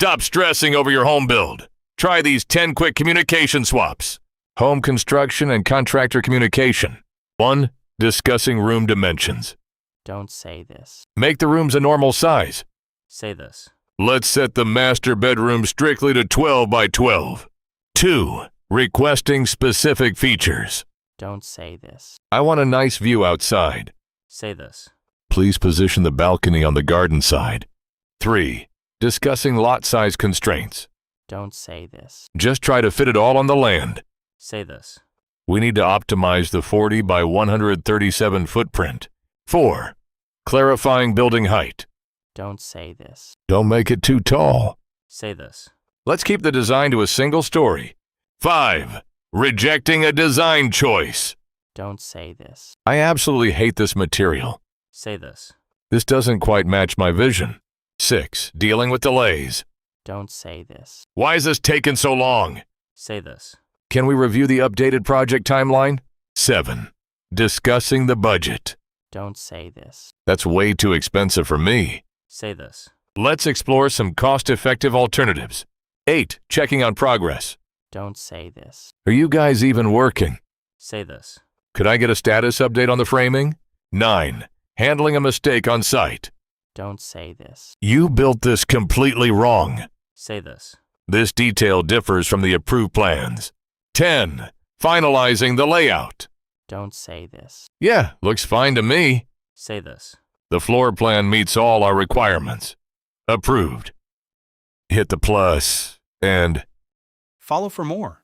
Stop stressing over your home build. Try these 10 quick communication swaps. Home construction and contractor communication. 1. Discussing room dimensions. Don't say this. Make the rooms a normal size. Say this. Let's set the master bedroom strictly to 12 by 12. 2. Requesting specific features. Don't say this. I want a nice view outside. Say this. Please position the balcony on the garden side. 3. Discussing lot size constraints. Don't say this. Just try to fit it all on the land. Say this. We need to optimize the 40 by 137 footprint. 4. Clarifying building height. Don't say this. Don't make it too tall. Say this. Let's keep the design to a single story. 5. Rejecting a design choice. Don't say this. I absolutely hate this material. Say this. This doesn't quite match my vision. 6. Dealing with delays. Don't say this. Why is this taking so long? Say this. Can we review the updated project timeline? 7. Discussing the budget. Don't say this. That's way too expensive for me. Say this. Let's explore some cost-effective alternatives. 8. Checking on progress. Don't say this. Are you guys even working? Say this. Could I get a status update on the framing? 9. Handling a mistake on site. Don't say this. You built this completely wrong. Say this. This detail differs from the approved plans. 10. Finalizing the layout. Don't say this. Yeah, looks fine to me. Say this. The floor plan meets all our requirements. Approved. Hit the plus and Follow for more.